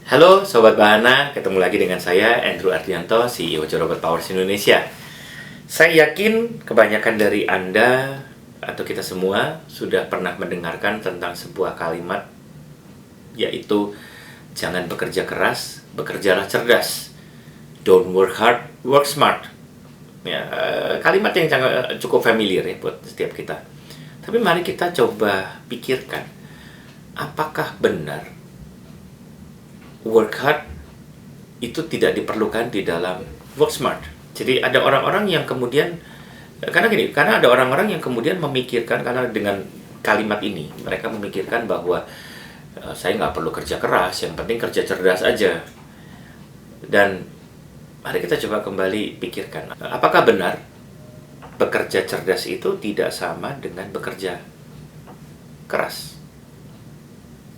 Halo Sobat Bahana, ketemu lagi dengan saya Andrew Ardianto, CEO Robot Powers Indonesia. Saya yakin kebanyakan dari Anda atau kita semua sudah pernah mendengarkan tentang sebuah kalimat, yaitu jangan bekerja keras, bekerjalah cerdas. Don't work hard, work smart. Ya, kalimat yang cukup familiar ya buat setiap kita. Tapi mari kita coba pikirkan, apakah benar work hard itu tidak diperlukan di dalam work smart? Jadi ada orang-orang yang kemudian, karena ada orang-orang yang kemudian memikirkan, karena dengan kalimat ini mereka memikirkan bahwa saya nggak perlu kerja keras, yang penting kerja cerdas aja. Dan mari kita coba kembali pikirkan, apakah benar bekerja cerdas itu tidak sama dengan bekerja keras?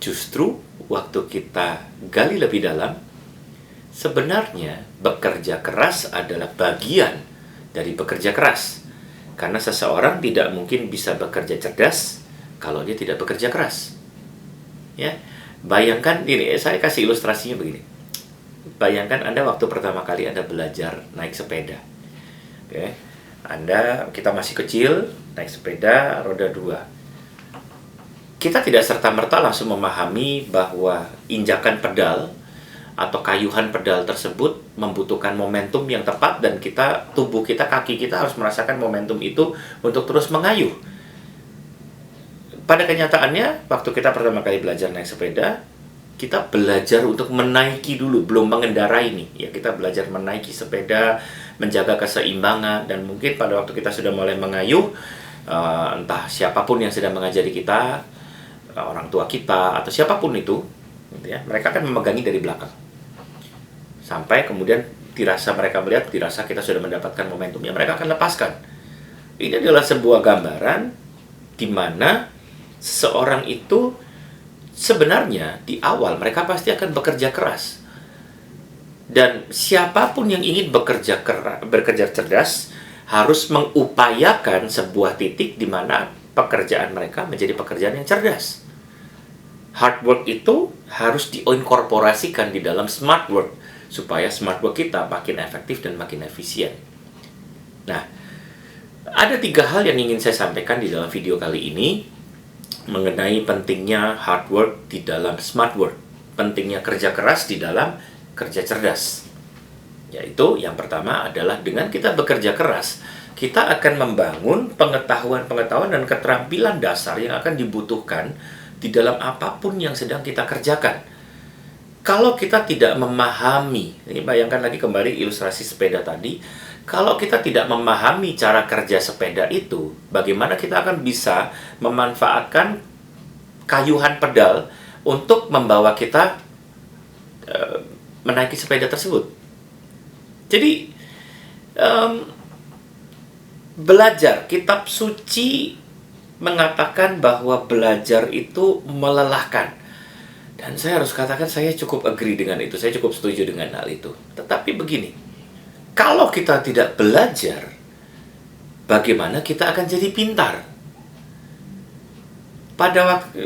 Justru waktu kita gali lebih dalam, sebenarnya bekerja keras adalah bagian dari bekerja keras. Karena seseorang tidak mungkin bisa bekerja cerdas kalau dia tidak bekerja keras. Ya, bayangkan ini, saya kasih ilustrasinya begini. Bayangkan Anda waktu pertama kali Anda belajar naik sepeda. Oke. Kita masih kecil, naik sepeda roda 2. Kita tidak serta-merta langsung memahami bahwa injakan pedal atau kayuhan pedal tersebut membutuhkan momentum yang tepat, dan tubuh kita, kaki kita harus merasakan momentum itu untuk terus mengayuh. Pada kenyataannya, waktu kita pertama kali belajar naik sepeda, kita belajar untuk menaiki dulu, belum mengendarai nih. Ya, kita belajar menaiki sepeda, menjaga keseimbangan, dan mungkin pada waktu kita sudah mulai mengayuh, entah siapapun yang sedang mengajari kita, orang tua kita atau siapapun itu, gitu ya, mereka akan memegangi dari belakang sampai kemudian mereka dirasa kita sudah mendapatkan momentumnya, mereka akan lepaskan. Ini adalah sebuah gambaran di mana seseorang itu sebenarnya di awal mereka pasti akan bekerja keras, dan siapapun yang ingin bekerja cerdas harus mengupayakan sebuah titik di mana pekerjaan mereka menjadi pekerjaan yang cerdas. Hard work itu harus diinkorporasikan di dalam smart work supaya smart work kita makin efektif dan makin efisien. Nah, ada 3 hal yang ingin saya sampaikan di dalam video kali ini mengenai pentingnya hard work di dalam smart work, pentingnya kerja keras di dalam kerja cerdas. Yaitu yang pertama adalah dengan kita bekerja keras, kita akan membangun pengetahuan dan keterampilan dasar yang akan dibutuhkan di dalam apapun yang sedang kita kerjakan. Kalau kita tidak memahami, ini bayangkan lagi kembali ilustrasi sepeda tadi, kalau kita tidak memahami cara kerja sepeda itu, bagaimana kita akan bisa memanfaatkan kayuhan pedal untuk membawa kita menaiki sepeda tersebut. Jadi, belajar, kitab suci mengatakan bahwa belajar itu melelahkan. Dan saya harus katakan saya cukup agree dengan itu, saya cukup setuju dengan hal itu. Tetapi begini, kalau kita tidak belajar, bagaimana kita akan jadi pintar? Pada waktu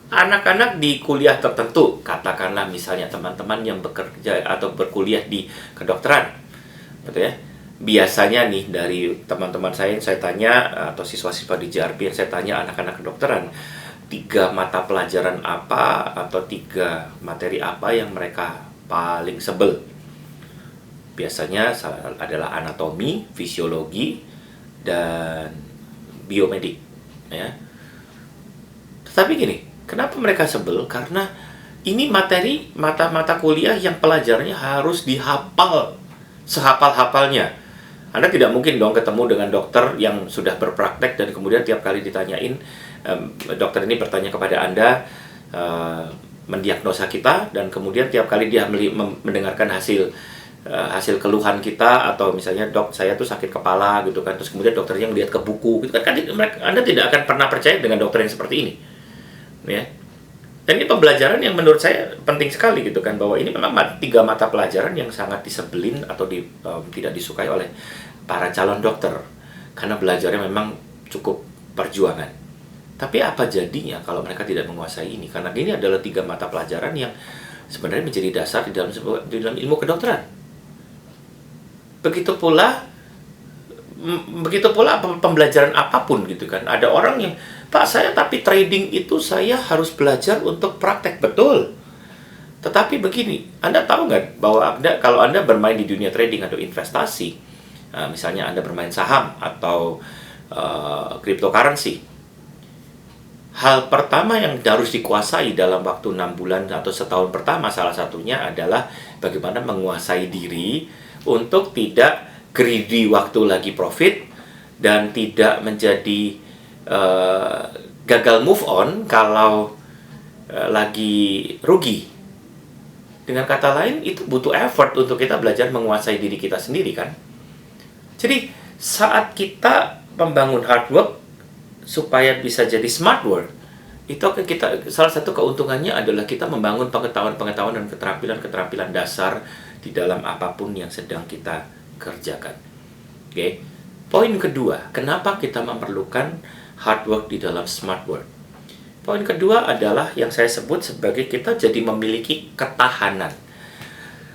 anak-anak di kuliah tertentu, katakanlah misalnya teman-teman yang bekerja atau berkuliah di kedokteran, betul ya? Biasanya nih dari teman-teman saya yang saya tanya, atau siswa-siswa di JRP yang saya tanya, anak-anak kedokteran, 3 mata pelajaran apa atau 3 materi apa yang mereka paling sebel? Biasanya adalah anatomi, fisiologi, dan biomedik, ya. Tetapi gini, kenapa mereka sebel? Karena ini materi mata-mata kuliah yang pelajarannya harus dihafal sehafal-hafalnya. Anda tidak mungkin dong ketemu dengan dokter yang sudah berpraktek dan kemudian tiap kali ditanyain, dokter ini bertanya kepada Anda, mendiagnosa kita, dan kemudian tiap kali dia mendengarkan hasil keluhan kita, atau misalnya, dok saya tuh sakit kepala gitu kan, terus kemudian dokternya ngeliat ke buku gitu kan, Anda tidak akan pernah percaya dengan dokter yang seperti ini, ya. Dan ini pembelajaran yang menurut saya penting sekali gitu kan, bahwa ini memang 3 mata pelajaran yang sangat disebelin atau tidak disukai oleh para calon dokter, karena belajarnya memang cukup perjuangan. Tapi apa jadinya kalau mereka tidak menguasai ini? Karena ini adalah 3 mata pelajaran yang sebenarnya menjadi dasar di dalam ilmu kedokteran. Begitu pula pembelajaran apapun gitu kan. Ada orang yang, Pak, saya tapi trading itu saya harus belajar untuk praktek. Betul. Tetapi begini, Anda tahu nggak bahwa kalau Anda bermain di dunia trading atau investasi, misalnya Anda bermain saham atau cryptocurrency, hal pertama yang harus dikuasai dalam waktu 6 bulan atau setahun pertama, salah satunya adalah bagaimana menguasai diri untuk tidak greedy waktu lagi profit dan tidak menjadi gagal move on kalau lagi rugi. Dengan kata lain, itu butuh effort untuk kita belajar menguasai diri kita sendiri kan. Jadi saat kita membangun hard work supaya bisa jadi smart work, itu kita, salah satu keuntungannya adalah kita membangun pengetahuan-pengetahuan dan keterampilan dasar di dalam apapun yang sedang kita kerjakan. Oke. Poin kedua, kenapa kita memerlukan hard work di dalam smart work? Poin kedua adalah yang saya sebut sebagai kita jadi memiliki ketahanan.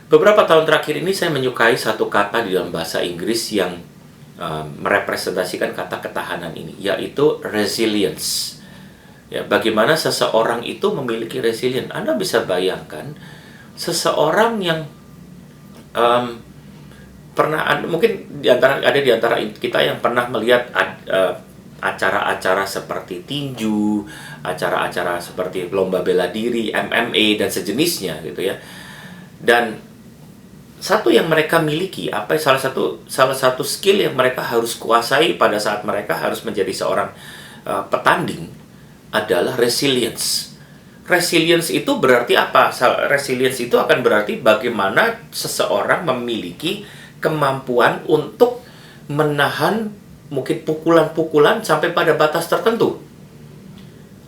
Beberapa tahun terakhir ini saya menyukai satu kata di dalam bahasa Inggris yang merepresentasikan kata ketahanan ini, yaitu resilience. Ya, bagaimana seseorang itu memiliki resilience? Anda bisa bayangkan seseorang yang mungkin ada di antara kita yang pernah melihat acara-acara seperti tinju, acara-acara seperti lomba bela diri, MMA dan sejenisnya gitu ya. Dan satu yang mereka miliki, salah satu skill yang mereka harus kuasai pada saat mereka harus menjadi seorang petanding adalah resilience. Resilience itu berarti apa? Resilience itu akan berarti bagaimana seseorang memiliki kemampuan untuk menahan mungkin pukulan-pukulan sampai pada batas tertentu.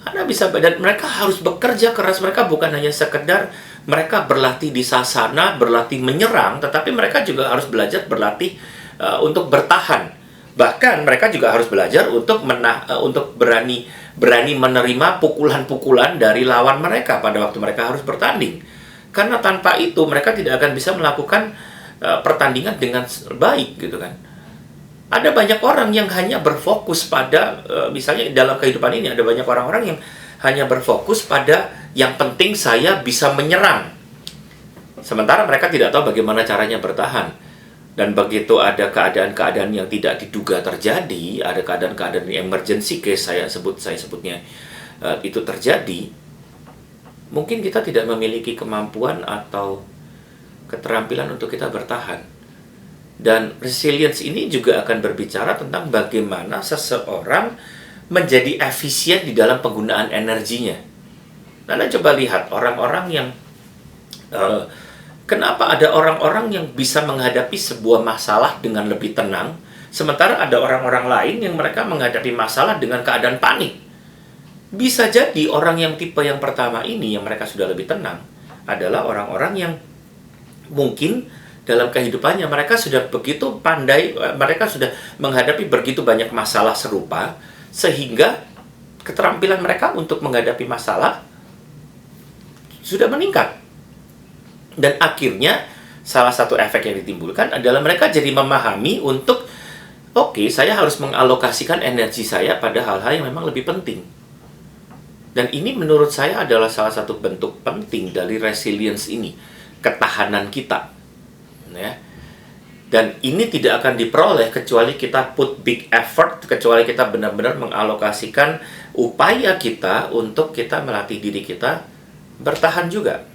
Anda bisa, dan mereka harus bekerja keras. Mereka bukan hanya sekedar mereka berlatih di sasana, berlatih menyerang, tetapi mereka juga harus belajar berlatih untuk bertahan. Bahkan mereka juga harus belajar untuk berani menerima pukulan-pukulan dari lawan mereka pada waktu mereka harus bertanding. Karena tanpa itu mereka tidak akan bisa melakukan pertandingan dengan baik gitu kan. Ada banyak orang yang hanya berfokus pada, misalnya dalam kehidupan ini, ada banyak orang-orang yang hanya berfokus pada yang penting saya bisa menyerang. Sementara mereka tidak tahu bagaimana caranya bertahan. Dan begitu ada keadaan-keadaan yang tidak diduga terjadi, ada keadaan-keadaan emergency case saya sebutnya, itu terjadi, mungkin kita tidak memiliki kemampuan atau keterampilan untuk kita bertahan. Dan resilience ini juga akan berbicara tentang bagaimana seseorang menjadi efisien di dalam penggunaan energinya. Anda coba lihat orang-orang yang kenapa ada orang-orang yang bisa menghadapi sebuah masalah dengan lebih tenang, sementara ada orang-orang lain yang mereka menghadapi masalah dengan keadaan panik. Bisa jadi orang yang tipe yang pertama ini, yang mereka sudah lebih tenang, adalah orang-orang yang mungkin dalam kehidupannya mereka sudah begitu pandai, mereka sudah menghadapi begitu banyak masalah serupa, sehingga keterampilan mereka untuk menghadapi masalah sudah meningkat. Dan akhirnya salah satu efek yang ditimbulkan adalah mereka jadi memahami untuk, oke, saya harus mengalokasikan energi saya pada hal-hal yang memang lebih penting. Dan ini menurut saya adalah salah satu bentuk penting dari resilience ini, ketahanan kita. Ya. Dan ini tidak akan diperoleh kecuali kita put big effort, kecuali kita benar-benar mengalokasikan upaya kita untuk kita melatih diri kita bertahan juga.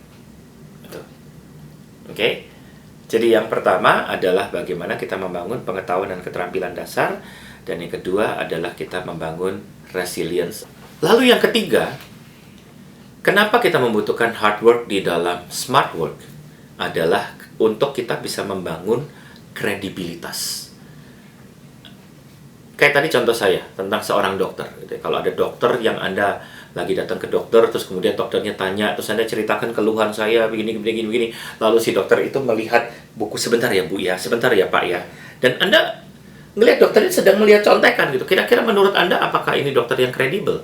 Oke. Jadi yang pertama adalah bagaimana kita membangun pengetahuan dan keterampilan dasar, dan yang kedua adalah kita membangun resilience. Lalu yang ketiga, kenapa kita membutuhkan hard work di dalam smart work adalah untuk kita bisa membangun kredibilitas. Kayak tadi contoh saya tentang seorang dokter. Kalau ada dokter yang Anda lagi datang ke dokter, terus kemudian dokternya tanya, terus Anda ceritakan keluhan saya begini, lalu si dokter itu melihat buku, sebentar ya Bu ya, sebentar ya Pak ya. Dan Anda melihat dokternya sedang melihat contekan gitu. Kira-kira menurut Anda apakah ini dokter yang kredibel?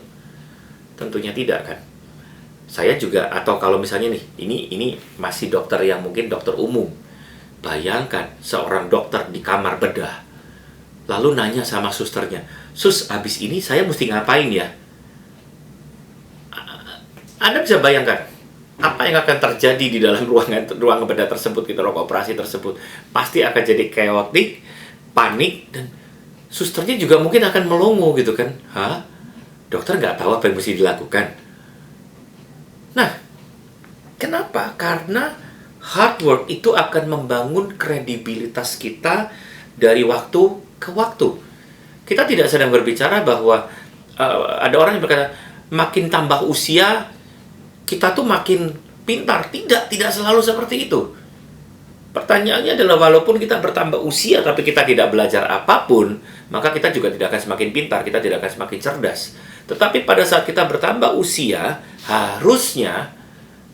Tentunya tidak kan. Saya juga, atau kalau misalnya nih, ini masih dokter yang mungkin dokter umum. Bayangkan seorang dokter di kamar bedah, lalu nanya sama susternya, "Sus, abis ini saya mesti ngapain ya?" Anda bisa bayangkan apa yang akan terjadi di dalam ruangan bedah tersebut, gitu, ruang operasi tersebut. Pasti akan jadi chaotic, panik, dan susternya juga mungkin akan melongo gitu kan. Hah? Dokter nggak tahu apa yang mesti dilakukan. Nah, kenapa? Karena hard work itu akan membangun kredibilitas kita dari waktu ke waktu. Kita tidak sedang berbicara bahwa ada orang yang berkata, makin tambah usia, kita tuh makin pintar. Tidak selalu seperti itu. Pertanyaannya adalah, walaupun kita bertambah usia tapi kita tidak belajar apapun, maka kita juga tidak akan semakin pintar, kita tidak akan semakin cerdas. Tetapi pada saat kita bertambah usia, harusnya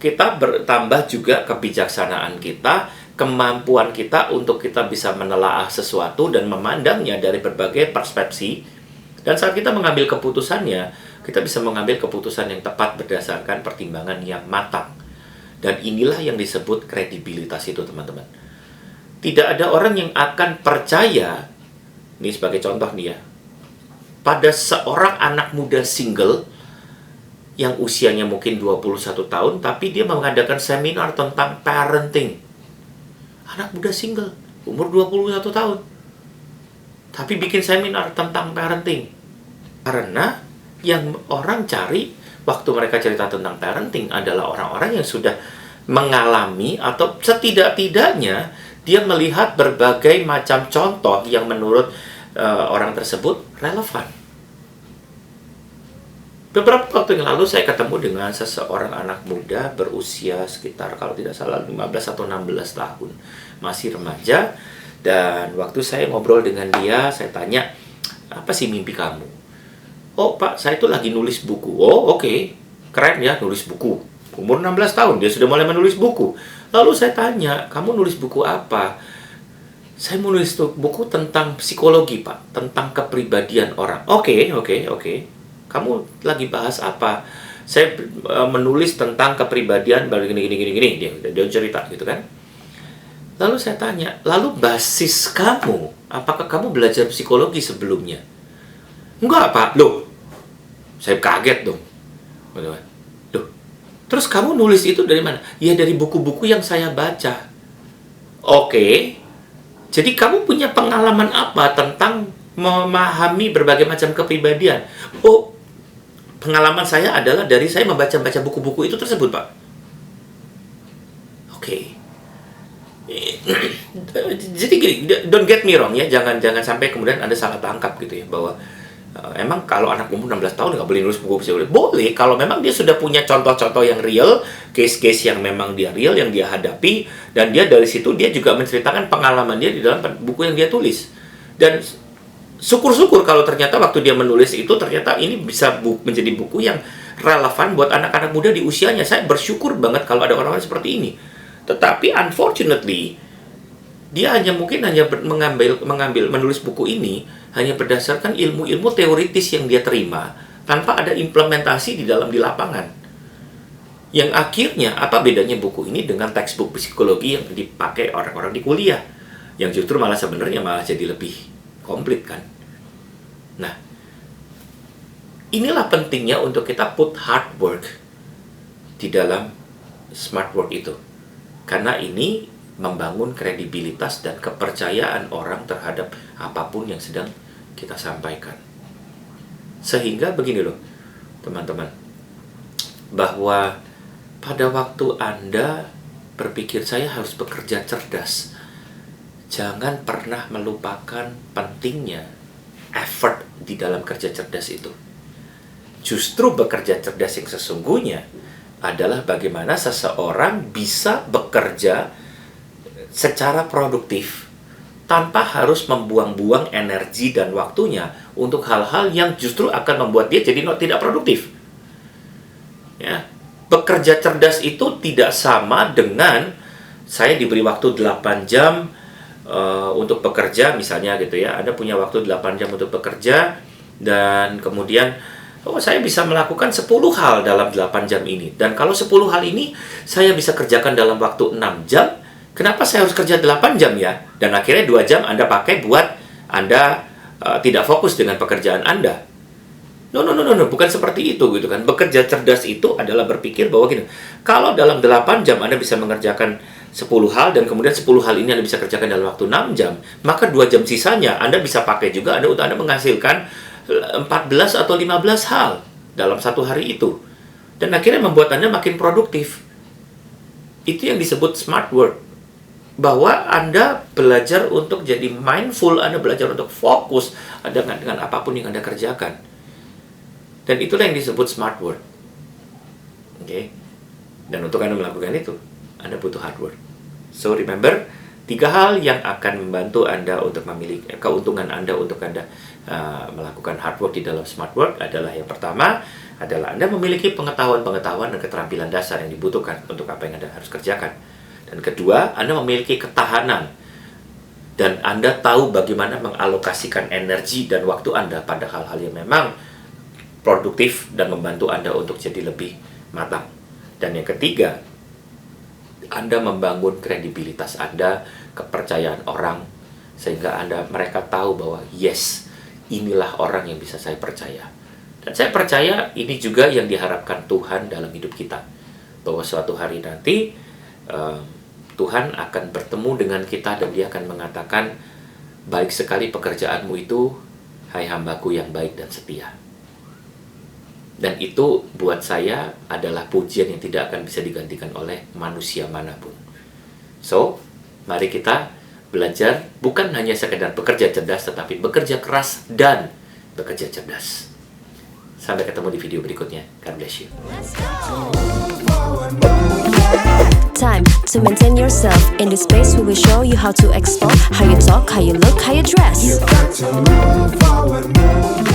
kita bertambah juga kebijaksanaan kita, kemampuan kita untuk kita bisa menelaah sesuatu dan memandangnya dari berbagai perspektif. Dan saat kita mengambil keputusannya, kita bisa mengambil keputusan yang tepat berdasarkan pertimbangan yang matang. Dan inilah yang disebut kredibilitas itu, teman-teman. Tidak ada orang yang akan percaya, ini sebagai contoh nih ya, pada seorang anak muda single yang usianya mungkin 21 tahun, tapi dia mengadakan seminar tentang parenting. Anak muda single, umur 21 tahun, tapi bikin seminar tentang parenting. Karena yang orang cari waktu mereka cerita tentang parenting adalah orang-orang yang sudah mengalami, atau setidak-tidaknya dia melihat berbagai macam contoh yang menurut orang tersebut relevan. Beberapa waktu yang lalu saya ketemu dengan seseorang anak muda berusia sekitar, kalau tidak salah, 15 atau 16 tahun. Masih remaja. Dan waktu saya ngobrol dengan dia, saya tanya, "Apa sih mimpi kamu?" "Oh Pak, saya itu lagi nulis buku." "Oh oke, keren ya, nulis buku." Umur 16 tahun, dia sudah mulai menulis buku. Lalu saya tanya, "Kamu nulis buku apa?" "Saya menulis buku tentang psikologi Pak, tentang kepribadian orang." Oke. "Kamu lagi bahas apa?" "Saya menulis tentang kepribadian gini. Dia cerita gitu kan. Lalu saya tanya, "Lalu basis kamu, apakah kamu belajar psikologi sebelumnya?" "Enggak Pak." "Loh," saya kaget dong. "Loh, terus kamu nulis itu dari mana?" "Ya dari buku-buku yang saya baca." "Oke. Jadi kamu punya pengalaman apa tentang memahami berbagai macam kepribadian?" "Oh, pengalaman saya adalah dari saya membaca-baca buku-buku itu tersebut, Pak." Oke. Jadi gini, don't get me wrong ya, jangan sampai kemudian Anda salah tangkap gitu ya, bahwa emang kalau anak umur 16 tahun nggak boleh nulis buku psikologi. Boleh, kalau memang dia sudah punya contoh-contoh yang real, case-case yang memang dia real, yang dia hadapi, dan dia dari situ dia juga menceritakan pengalaman dia di dalam buku yang dia tulis. Dan syukur-syukur kalau ternyata waktu dia menulis itu, ternyata ini bisa menjadi buku yang relevan buat anak-anak muda di usianya. Saya bersyukur banget kalau ada orang-orang seperti ini. Tetapi unfortunately, dia mungkin hanya menulis buku ini hanya berdasarkan ilmu-ilmu teoritis yang dia terima, tanpa ada implementasi di lapangan. Yang akhirnya, apa bedanya buku ini dengan textbook psikologi yang dipakai orang-orang di kuliah, yang justru malah sebenarnya jadi lebih komplit kan. Nah, inilah pentingnya untuk kita put hard work di dalam smart work itu. Karena ini membangun kredibilitas dan kepercayaan orang terhadap apapun yang sedang kita sampaikan. Sehingga begini loh, teman-teman, bahwa pada waktu Anda berpikir saya harus bekerja cerdas, jangan pernah melupakan pentingnya effort di dalam kerja cerdas itu. Justru bekerja cerdas yang sesungguhnya adalah bagaimana seseorang bisa bekerja secara produktif tanpa harus membuang-buang energi dan waktunya untuk hal-hal yang justru akan membuat dia jadi tidak produktif. Ya, bekerja cerdas itu tidak sama dengan saya diberi waktu 8 jam untuk bekerja misalnya gitu ya. Anda punya waktu 8 jam untuk bekerja, dan kemudian oh saya bisa melakukan 10 hal dalam 8 jam ini. Dan kalau 10 hal ini saya bisa kerjakan dalam waktu 6 jam, kenapa saya harus kerja 8 jam ya? Dan akhirnya 2 jam Anda pakai buat Anda tidak fokus dengan pekerjaan Anda. No, bukan seperti itu gitu kan. Bekerja cerdas itu adalah berpikir bahwa gini, kalau dalam 8 jam Anda bisa mengerjakan 10 hal dan kemudian 10 hal ini Anda bisa kerjakan dalam waktu 6 jam, maka 2 jam sisanya Anda bisa pakai juga untuk Anda menghasilkan 14 atau 15 hal dalam satu hari itu. Dan akhirnya membuat Anda makin produktif. Itu yang disebut smart work. Bahwa Anda belajar untuk jadi mindful, Anda belajar untuk fokus dengan apapun yang Anda kerjakan. Dan itulah yang disebut smart work. Oke. Dan untuk Anda melakukan itu, Anda butuh hard work. So remember, 3 hal yang akan membantu Anda untuk memiliki keuntungan Anda untuk Anda melakukan hard work di dalam smart work adalah yang pertama adalah Anda memiliki pengetahuan-pengetahuan dan keterampilan dasar yang dibutuhkan untuk apa yang Anda harus kerjakan. Dan kedua, Anda memiliki ketahanan dan Anda tahu bagaimana mengalokasikan energi dan waktu Anda pada hal-hal yang memang produktif dan membantu Anda untuk jadi lebih matang. Dan yang ketiga, Anda membangun kredibilitas Anda, kepercayaan orang, sehingga mereka tahu bahwa yes, inilah orang yang bisa saya percaya. Dan saya percaya ini juga yang diharapkan Tuhan dalam hidup kita. Bahwa suatu hari nanti Tuhan akan bertemu dengan kita dan Dia akan mengatakan, baik sekali pekerjaanmu itu, hai hambaku yang baik dan setia. Dan itu buat saya adalah pujian yang tidak akan bisa digantikan oleh manusia manapun. So, mari kita belajar bukan hanya sekedar bekerja cerdas, tetapi bekerja keras dan bekerja cerdas. Sampai ketemu di video berikutnya. God bless you. Time to maintain yourself. In this space we will show you how to explore, how you talk, how you look, how you dress. You got to move forward, move